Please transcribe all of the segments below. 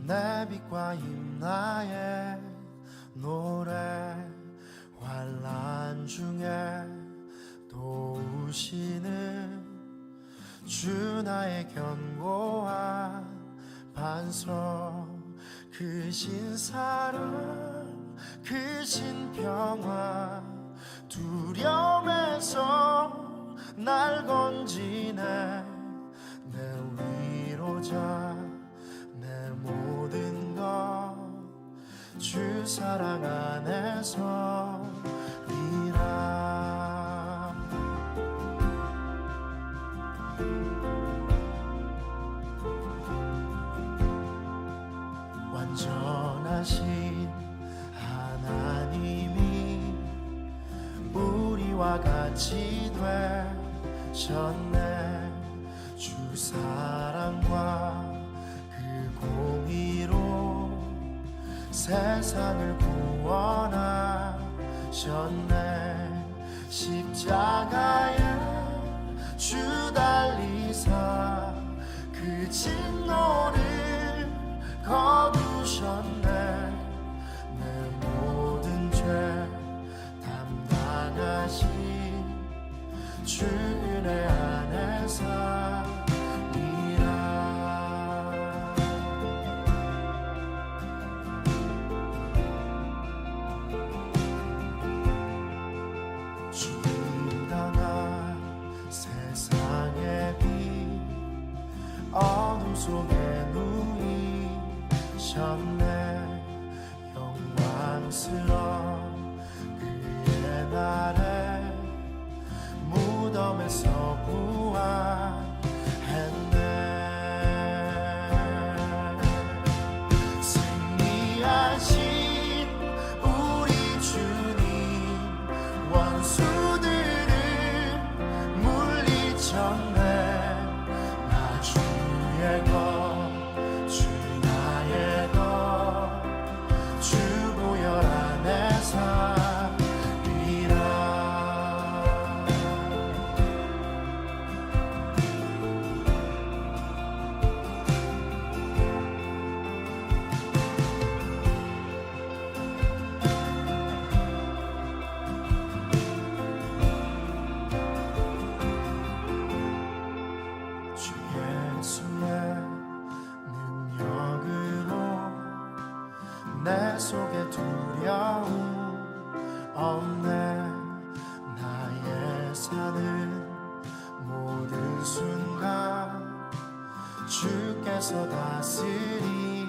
내 빛과 힘 나의 노래 환난 중에 도우시는 주 나의 견고한 반석 크신 사랑 크신 평화 두려움에서 날 건지네 내 위로자 내 모든 것 주 사랑 안에서리라 완전하신 하나님이 우리와 같이 되셨네 주 사랑과 그 공의로 세상을 구원하셨네 십자가에 주 달리사 그 진노를 거두셨네 내 모든 죄 담당하신 주 은혜 안에서 어둠 속에 누이셨네 영광스러운 그의 날에 무덤에서 부활했네 승리하신 우리 주님 원수들을 물리쳤네 주의 것, 주 나의 것, 주 보혈 안에서 이라 주 예수의 능력으로 내 속에 두려움 없네 나의 사는 모든 순간 주께서 다스리시네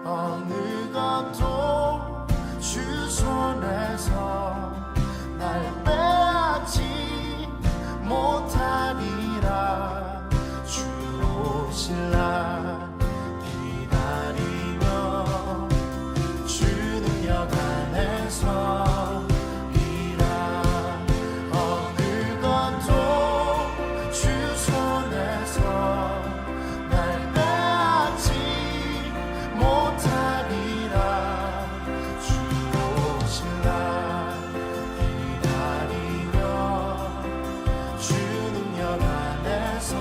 어느 것도 주 손에서 날 빼앗지 못하리라 주 오실 날 기다리며 주 능력 안에서 이라 어느 것도 주 손에서 날 빼앗지 못하리라 주 오실 날 기다리며 주 능력 안에서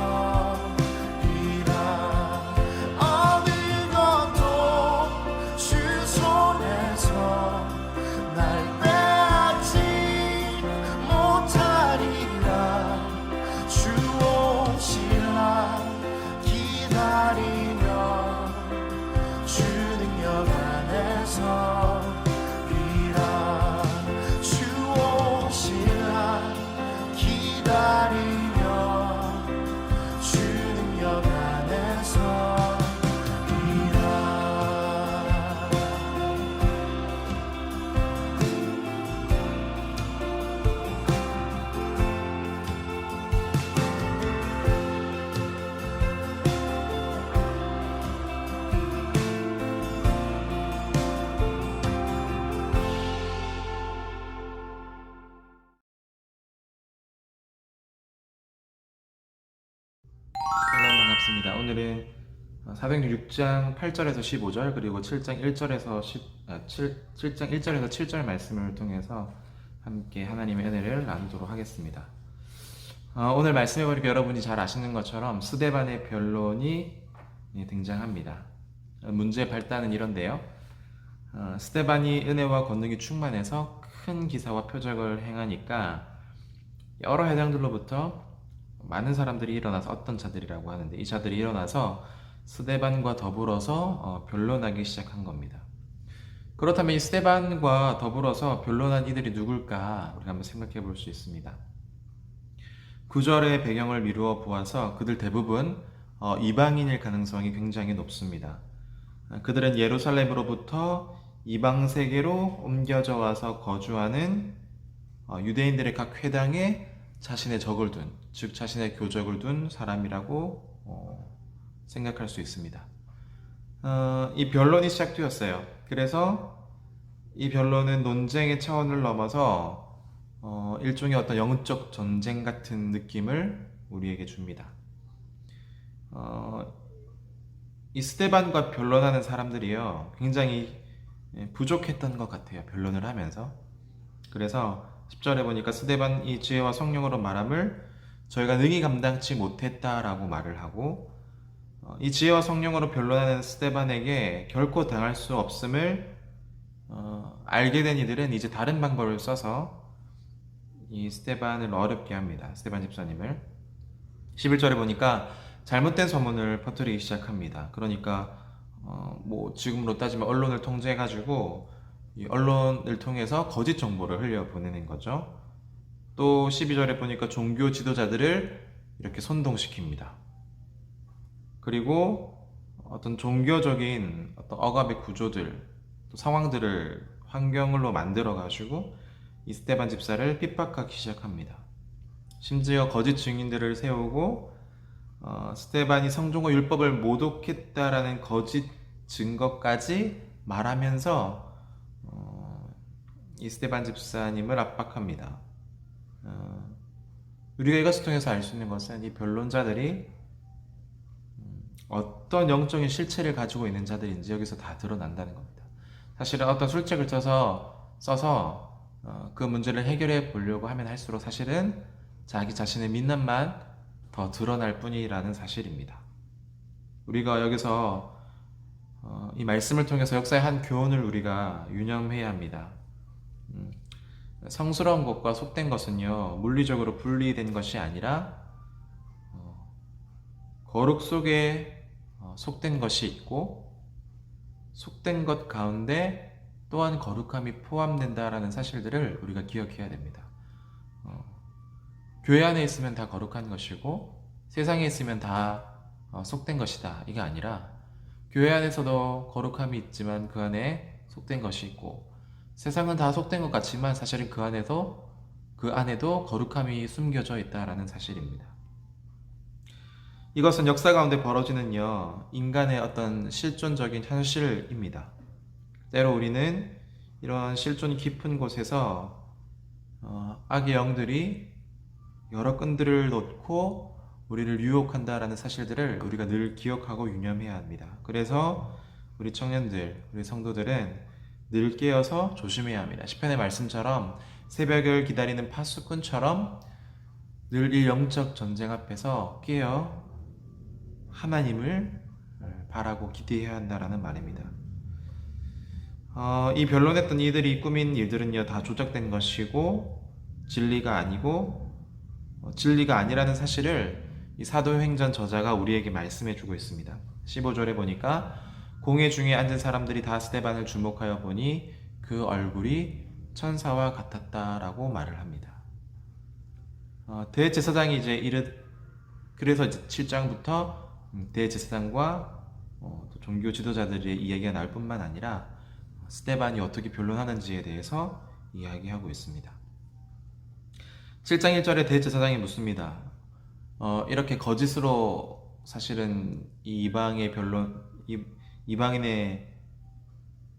이라 어느 것도 주 손에서 날 빼앗지 못하리라 주 오실 날 기다리며 주 능력 안에서 이라 주 오실 날 기다리며 주 능력 안에서 이라 샬롬 반갑습니다. 오늘은 406장 8절에서 15절 그리고 7장 1절에서 7절 말씀을 통해서 함께 하나님의 은혜를 나누도록 하겠습니다. 오늘 말씀해 보니까 여러분이 잘 아시는 것처럼 스데반의 변론이 등장합니다. 문제의 발단은 이런데요. 스데반이 은혜와 권능이 충만해서 큰 기사와 표적을 행하니까 여러 해당들로부터 많은 사람들이 일어나서 어떤 자들이라고 하는데 이 자들이 일어나서 스데반과 더불어서 변론하기 시작한 겁니다. 그렇다면 이 스데반과 더불어서 변론한 이들이 누굴까 우리가 한번 생각해 볼 수 있습니다. 9절의 배경을 미루어 보아서 그들 대부분 이방인일 가능성이 굉장히 높습니다. 그들은 예루살렘으로부터 이방 세계로 옮겨져 와서 거주하는 유대인들의 각 회당에 자신의 적을 둔, 즉 자신의 교적을 둔 사람이라고 생각할 수 있습니다. 이 변론이 시작되었어요. 그래서 이 변론은 논쟁의 차원을 넘어서 일종의 어떤 영적 전쟁 같은 느낌을 우리에게 줍니다. 이 스데반과 변론하는 사람들이요 굉장히 부족했던 것 같아요. 변론을 하면서. 그래서 10절에 보니까 스데반이 지혜와 성령으로 말함을 저희가 능히 감당치 못했다라고 말을 하고 이 지혜와 성령으로 변론하는 스데반에게 결코 당할 수 없음을 알게 된 이들은 이제 다른 방법을 써서 이 스데반을 어렵게 합니다. 스데반 집사님을 11절에 보니까 잘못된 소문을 퍼뜨리기 시작합니다. 그러니까 뭐 지금으로 따지면 언론을 통제해가지고 이 언론을 통해서 거짓 정보를 흘려보내는 거죠. 또 12절에 보니까 종교 지도자들을 이렇게 선동시킵니다. 그리고 어떤 종교적인 어떤 억압의 구조들, 또 상황들을 환경으로 만들어가지고 이 스데반 집사를 핍박하기 시작합니다. 심지어 거짓 증인들을 세우고 스데반이 성경과 율법을 모독했다라는 거짓 증거까지 말하면서 이 스데반 집사님을 압박합니다. 우리가 이것을 통해서 알 수 있는 것은 이 변론자들이 어떤 영적인 실체를 가지고 있는 자들인지 여기서 다 드러난다는 겁니다. 사실은 어떤 술책을 써서 그 문제를 해결해 보려고 하면 할수록 사실은 자기 자신의 민낯만 더 드러날 뿐이라는 사실입니다. 우리가 여기서 이 말씀을 통해서 역사의 한 교훈을 우리가 유념해야 합니다. 성스러운 것과 속된 것은요 물리적으로 분리된 것이 아니라 거룩 속에 속된 것이 있고 속된 것 가운데 또한 거룩함이 포함된다라는 사실들을 우리가 기억해야 됩니다. 교회 안에 있으면 다 거룩한 것이고 세상에 있으면 다 속된 것이다 이게 아니라 교회 안에서도 거룩함이 있지만 그 안에 속된 것이 있고 세상은 다 속된 것 같지만 사실은 그 안에도 거룩함이 숨겨져 있다라는 사실입니다. 이것은 역사 가운데 벌어지는요 인간의 어떤 실존적인 현실입니다. 때로 우리는 이런 실존이 깊은 곳에서 악의 영들이 여러 끈들을 놓고 우리를 유혹한다라는 사실들을 우리가 늘 기억하고 유념해야 합니다. 그래서 우리 청년들, 우리 성도들은 늘 깨어서 조심해야 합니다. 시편의 말씀처럼 새벽을 기다리는 파수꾼처럼 늘 이 영적 전쟁 앞에서 깨어 하나님을 바라고 기대해야 한다라는 말입니다. 이 변론했던 이들이 꾸민 일들은요 다 조작된 것이고 진리가 아니라는 사실을 이 사도행전 저자가 우리에게 말씀해주고 있습니다. 15절에 보니까 공회 중에 앉은 사람들이 다 스데반을 주목하여 보니 그 얼굴이 천사와 같았다라고 말을 합니다. 대제사장이 그래서 7장부터 대제사장과 종교 지도자들의 이야기가 나올 뿐만 아니라 스데반이 어떻게 변론하는지에 대해서 이야기하고 있습니다. 7장 1절에 대제사장이 묻습니다. 이렇게 거짓으로 사실은 이 이방인의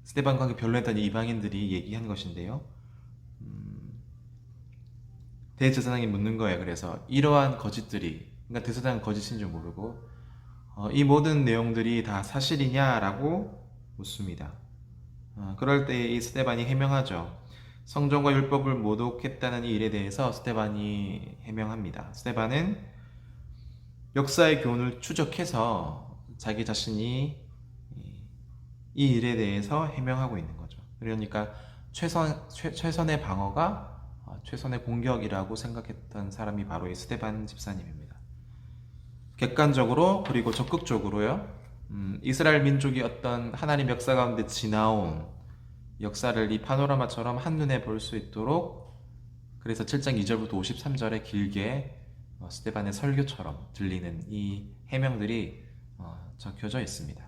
스데반과 함께 변론했던 이방인들이 얘기한 것인데요. 대제사장이 묻는 거예요. 그래서 이러한 거짓들이, 그러니까 대제사장은 거짓인 줄 모르고 이 모든 내용들이 다 사실이냐라고 묻습니다. 그럴 때 이 스데반이 해명하죠. 성전과 율법을 모독했다는 이 일에 대해서 스데반이 해명합니다. 스데반은 역사의 교훈을 추적해서 자기 자신이 이 일에 대해서 해명하고 있는 거죠. 그러니까 최선의 방어가 최선의 공격이라고 생각했던 사람이 바로 이 스데반 집사님입니다. 객관적으로 그리고 적극적으로요. 이스라엘 민족이 어떤 하나님 역사 가운데 지나온 역사를 이 파노라마처럼 한눈에 볼 수 있도록, 그래서 7장 2절부터 53절에 길게 스데반의 설교처럼 들리는 이 해명들이 적혀져 있습니다.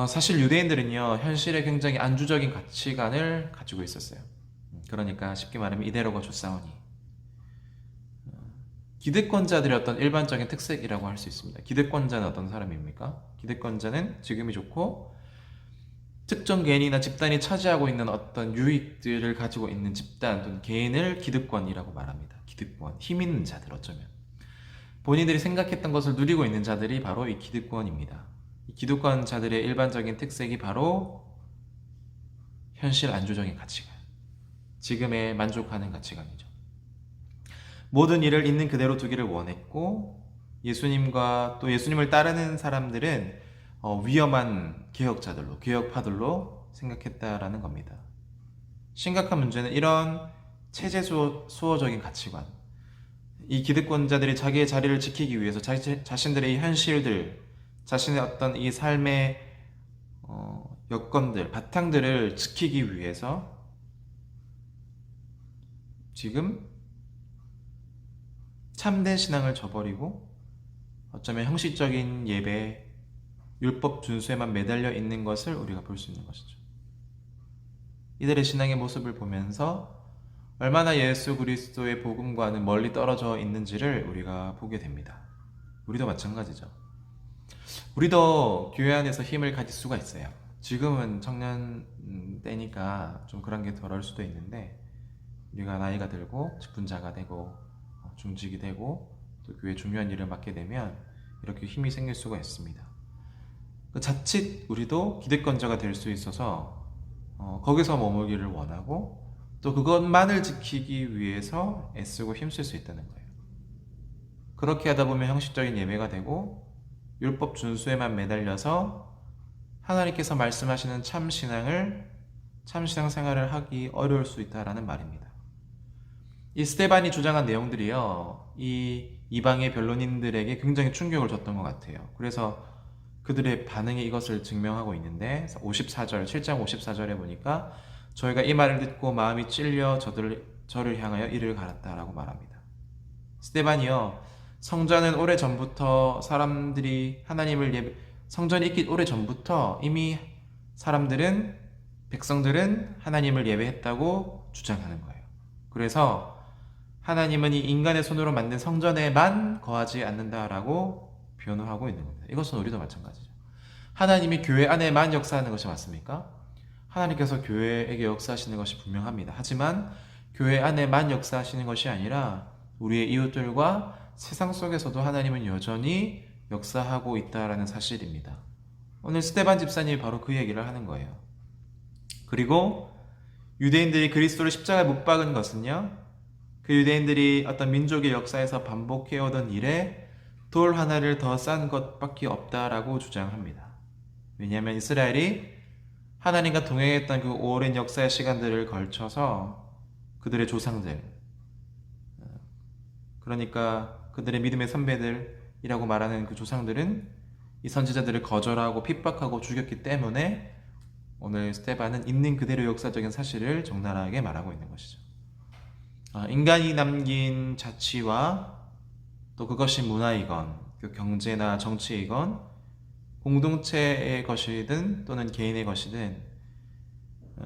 사실 유대인들은요, 현실에 굉장히 안주적인 가치관을 가지고 있었어요. 그러니까 쉽게 말하면 이대로가 좋사오니, 기득권자들의 어떤 일반적인 특색이라고 할 수 있습니다. 기득권자는 어떤 사람입니까? 기득권자는 지금이 좋고 특정 개인이나 집단이 차지하고 있는 어떤 유익들을 가지고 있는 집단 또는 개인을 기득권이라고 말합니다. 기득권, 힘 있는 자들, 어쩌면 본인들이 생각했던 것을 누리고 있는 자들이 바로 이 기득권입니다. 이 기득권자들의 일반적인 특색이 바로 현실 안주적인 가치관, 지금에 만족하는 가치관이죠. 모든 일을 있는 그대로 두기를 원했고, 예수님과 또 예수님을 따르는 사람들은 위험한 개혁자들로, 개혁파들로 생각했다라는 겁니다. 심각한 문제는 이런 체제 수호적인 가치관, 이 기득권자들이 자기의 자리를 지키기 위해서 자신들의 이 현실들, 자신의 어떤 이 삶의 여건들, 바탕들을 지키기 위해서 지금 참된 신앙을 저버리고 어쩌면 형식적인 예배, 율법 준수에만 매달려 있는 것을 우리가 볼 수 있는 것이죠. 이들의 신앙의 모습을 보면서 얼마나 예수 그리스도의 복음과는 멀리 떨어져 있는지를 우리가 보게 됩니다. 우리도 마찬가지죠. 우리도 교회 안에서 힘을 가질 수가 있어요. 지금은 청년 때니까 좀 그런 게 덜할 수도 있는데, 우리가 나이가 들고 직분자가 되고 중직이 되고 또 교회 중요한 일을 맡게 되면 이렇게 힘이 생길 수가 있습니다. 자칫 우리도 기득권자가 될 수 있어서 거기서 머물기를 원하고 또 그것만을 지키기 위해서 애쓰고 힘쓸 수 있다는 거예요. 그렇게 하다 보면 형식적인 예배가 되고 율법 준수에만 매달려서 하나님께서 말씀하시는 참신앙 생활을 하기 어려울 수 있다라는 말입니다. 이 스데반이 주장한 내용들이요, 이 이방의 변론인들에게 굉장히 충격을 줬던 것 같아요. 그래서 그들의 반응이 이것을 증명하고 있는데, 7장 54절에 보니까 저희가 이 말을 듣고 마음이 찔려 저를 향하여 이를 갈았다라고 말합니다. 스데반이요, 성전은 오래전부터 사람들이 성전이 있기 오래전부터 이미 백성들은 하나님을 예배했다고 주장하는 거예요. 그래서 하나님은 이 인간의 손으로 만든 성전에만 거하지 않는다라고 변호하고 있는 겁니다. 이것은 우리도 마찬가지죠. 하나님이 교회 안에만 역사하는 것이 맞습니까? 하나님께서 교회에게 역사하시는 것이 분명합니다. 하지만 교회 안에만 역사하시는 것이 아니라 우리의 이웃들과 세상 속에서도 하나님은 여전히 역사하고 있다라는 사실입니다. 오늘 스데반 집사님이 바로 그 얘기를 하는 거예요. 그리고 유대인들이 그리스도를 십자가에 못 박은 것은요, 그 유대인들이 어떤 민족의 역사에서 반복해오던 일에 돌 하나를 더 싼 것밖에 없다라고 주장합니다. 왜냐하면 이스라엘이 하나님과 동행했던 그 오랜 역사의 시간들을 걸쳐서 그들의 조상들, 그러니까 그들의 믿음의 선배들이라고 말하는 그 조상들은 이 선지자들을 거절하고 핍박하고 죽였기 때문에 오늘 스데반은 있는 그대로 역사적인 사실을 적나라하게 말하고 있는 것이죠. 인간이 남긴 자치와 또 그것이 문화이건 경제나 정치이건 공동체의 것이든 또는 개인의 것이든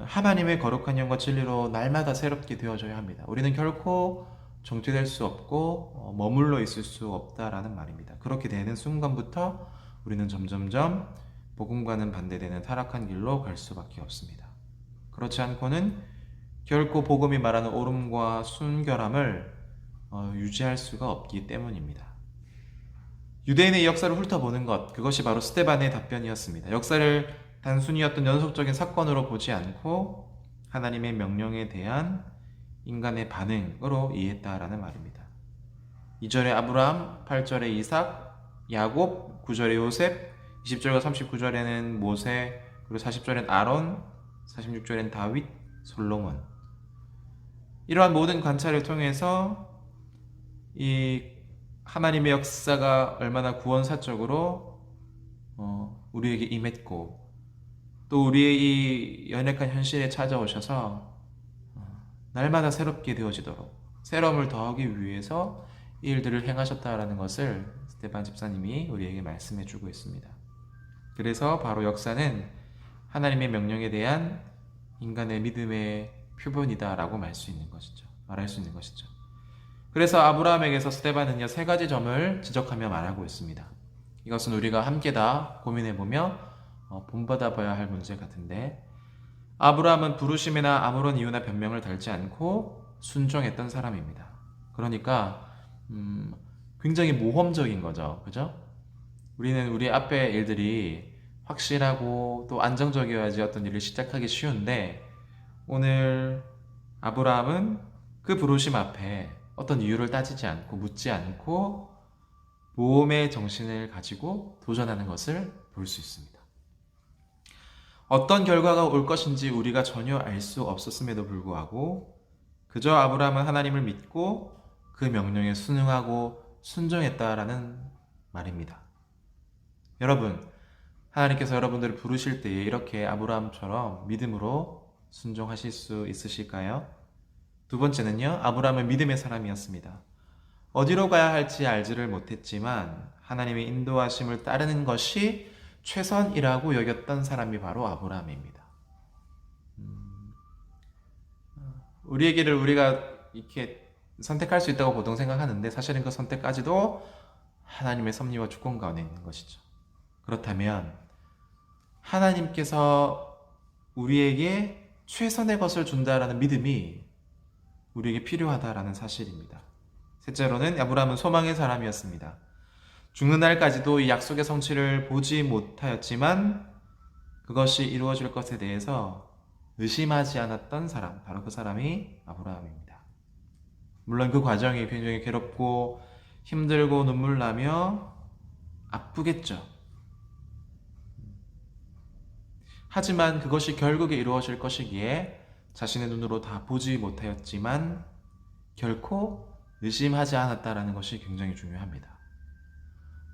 하나님의 거룩한 영과 진리로 날마다 새롭게 되어져야 합니다. 우리는 결코 정죄될 수 없고 머물러 있을 수 없다라는 말입니다. 그렇게 되는 순간부터 우리는 점점점 복음과는 반대되는 타락한 길로 갈 수밖에 없습니다. 그렇지 않고는 결코 복음이 말하는 옳음과 순결함을 유지할 수가 없기 때문입니다. 유대인의 역사를 훑어보는 것, 그것이 바로 스데반의 답변이었습니다. 역사를 단순히 어떤 연속적인 사건으로 보지 않고 하나님의 명령에 대한 인간의 반응으로 이해했다라는 말입니다. 2절에 아브라함, 8절에 이삭, 야곱, 9절에 요셉, 20절과 39절에는 모세, 그리고 40절엔 아론, 46절엔 다윗, 솔로몬. 이러한 모든 관찰을 통해서 이 하나님의 역사가 얼마나 구원사적으로 우리에게 임했고, 또 우리의 이 연약한 현실에 찾아오셔서 날마다 새롭게 되어지도록 새로움을 더하기 위해서 이 일들을 행하셨다라는 것을 스데반 집사님이 우리에게 말씀해 주고 있습니다. 그래서 바로 역사는 하나님의 명령에 대한 인간의 믿음의 표본이다라고 말할 수 있는 것이죠. 그래서 아브라함에게서 스데반은요, 세 가지 점을 지적하며 말하고 있습니다. 이것은 우리가 함께 다 고민해보며 본받아봐야 할 문제 같은데, 아브라함은 부르심이나 아무런 이유나 변명을 달지 않고 순종했던 사람입니다. 그러니까 굉장히 모험적인 거죠. 그죠? 우리는 우리 앞에 일들이 확실하고 또 안정적이어야지 어떤 일을 시작하기 쉬운데, 오늘 아브라함은 그 부르심 앞에 어떤 이유를 따지지 않고 묻지 않고 모험의 정신을 가지고 도전하는 것을 볼 수 있습니다. 어떤 결과가 올 것인지 우리가 전혀 알 수 없었음에도 불구하고 그저 아브라함은 하나님을 믿고 그 명령에 순응하고 순종했다라는 말입니다. 여러분, 하나님께서 여러분들을 부르실 때에 이렇게 아브라함처럼 믿음으로 순종하실 수 있으실까요? 두 번째는요, 아브라함은 믿음의 사람이었습니다. 어디로 가야 할지 알지를 못했지만 하나님의 인도하심을 따르는 것이 최선이라고 여겼던 사람이 바로 아브라함입니다. 우리에게를 우리가 이렇게 선택할 수 있다고 보통 생각하는데, 사실은 그 선택까지도 하나님의 섭리와 주권 가운데 있는 것이죠. 그렇다면 하나님께서 우리에게 최선의 것을 준다라는 믿음이 우리에게 필요하다라는 사실입니다. 셋째로는 아브라함은 소망의 사람이었습니다. 죽는 날까지도 이 약속의 성취를 보지 못하였지만 그것이 이루어질 것에 대해서 의심하지 않았던 사람, 바로 그 사람이 아브라함입니다. 물론 그 과정이 굉장히 괴롭고 힘들고 눈물 나며 아프겠죠. 하지만 그것이 결국에 이루어질 것이기에 자신의 눈으로 다 보지 못하였지만 결코 의심하지 않았다라는 것이 굉장히 중요합니다.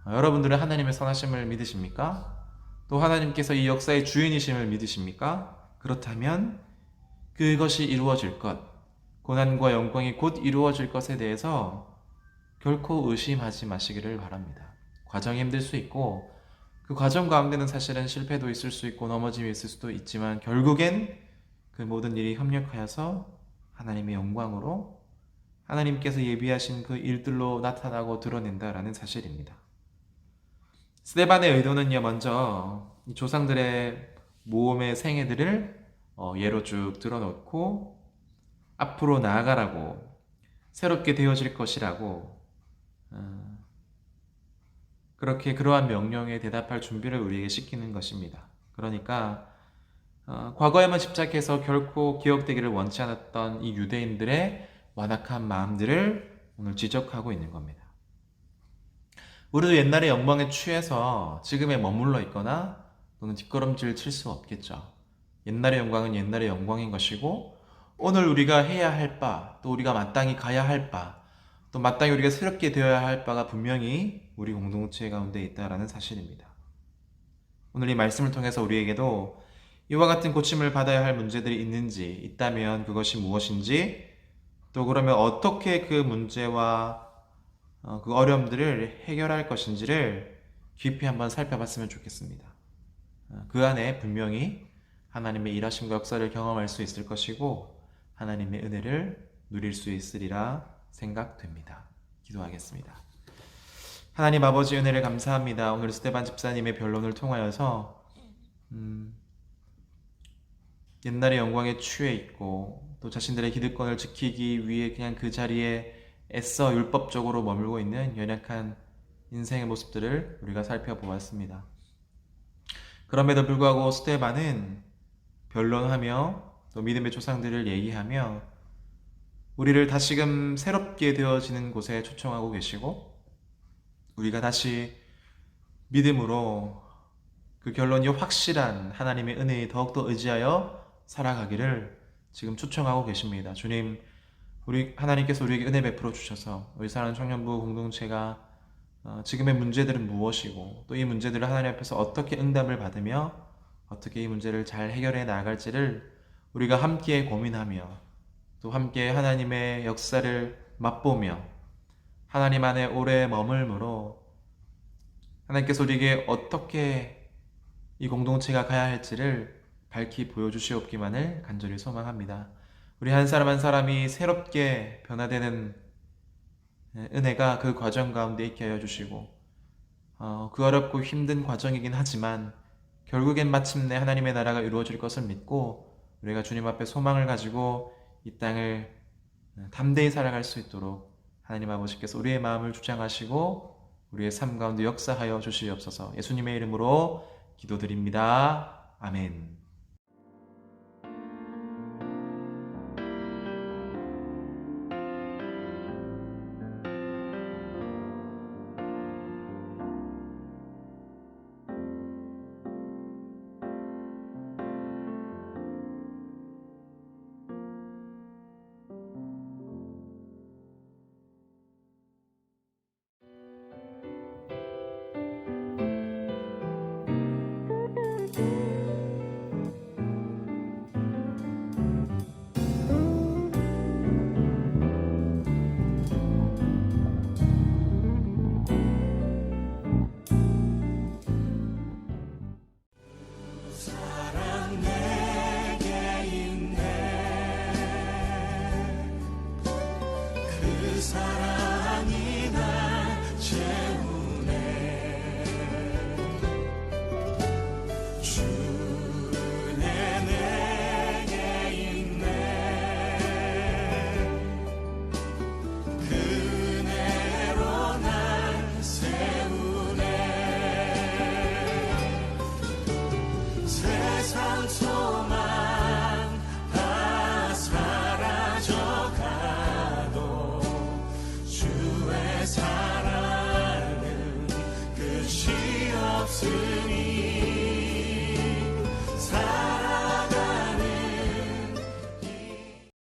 여러분들은 하나님의 선하심을 믿으십니까? 또 하나님께서 이 역사의 주인이심을 믿으십니까? 그렇다면 그것이 이루어질 것, 고난과 영광이 곧 이루어질 것에 대해서 결코 의심하지 마시기를 바랍니다. 과정이 힘들 수 있고 그 과정 가운데는 사실은 실패도 있을 수 있고 넘어짐이 있을 수도 있지만 결국엔 그 모든 일이 협력하여서 하나님의 영광으로 하나님께서 예비하신 그 일들로 나타나고 드러낸다라는 사실입니다. 스데반의 의도는요, 먼저 이 조상들의 모험의 생애들을 예로 쭉 들어놓고 앞으로 나아가라고, 새롭게 되어질 것이라고, 그렇게 그러한 명령에 대답할 준비를 우리에게 시키는 것입니다. 그러니까 과거에만 집착해서 결코 기억되기를 원치 않았던 이 유대인들의 완악한 마음들을 오늘 지적하고 있는 겁니다. 우리도 옛날의 영광에 취해서 지금에 머물러 있거나 또는 뒷걸음질 칠 수 없겠죠. 옛날의 영광은 옛날의 영광인 것이고 오늘 우리가 해야 할 바, 또 우리가 마땅히 가야 할 바, 또 마땅히 우리가 새롭게 되어야 할 바가 분명히 우리 공동체 가운데 있다라는 사실입니다. 오늘 이 말씀을 통해서 우리에게도 이와 같은 고침을 받아야 할 문제들이 있는지, 있다면 그것이 무엇인지, 또 그러면 어떻게 그 문제와 그 어려움들을 해결할 것인지를 깊이 한번 살펴봤으면 좋겠습니다. 그 안에 분명히 하나님의 일하심과 역사를 경험할 수 있을 것이고 하나님의 은혜를 누릴 수 있으리라 생각됩니다. 기도하겠습니다. 하나님 아버지, 은혜를 감사합니다. 오늘 스데반 집사님의 변론을 통하여서 옛날의 영광에 취해 있고 또 자신들의 기득권을 지키기 위해 그냥 그 자리에 애써 율법적으로 머물고 있는 연약한 인생의 모습들을 우리가 살펴보았습니다. 그럼에도 불구하고 스데반은 변론하며 또 믿음의 조상들을 얘기하며 우리를 다시금 새롭게 되어지는 곳에 초청하고 계시고, 우리가 다시 믿음으로 그 결론이 확실한 하나님의 은혜에 더욱더 의지하여 살아가기를 지금 초청하고 계십니다. 주님, 우리 하나님께서 우리에게 은혜 베풀어 주셔서 우리 사랑하는 청년부 공동체가 지금의 문제들은 무엇이고 또 이 문제들을 하나님 앞에서 어떻게 응답을 받으며 어떻게 이 문제를 잘 해결해 나갈지를 우리가 함께 고민하며 또 함께 하나님의 역사를 맛보며 하나님 안에 오래 머물므로 하나님께서 우리에게 어떻게 이 공동체가 가야 할지를 밝히 보여주시옵기만을 간절히 소망합니다. 우리 한 사람 한 사람이 새롭게 변화되는 은혜가 그 과정 가운데 있게 하여 주시고 그 어렵고 힘든 과정이긴 하지만 결국엔 마침내 하나님의 나라가 이루어질 것을 믿고 우리가 주님 앞에 소망을 가지고 이 땅을 담대히 살아갈 수 있도록 하나님 아버지께서 우리의 마음을 주장하시고 우리의 삶 가운데 역사하여 주시옵소서. 예수님의 이름으로 기도드립니다. 아멘.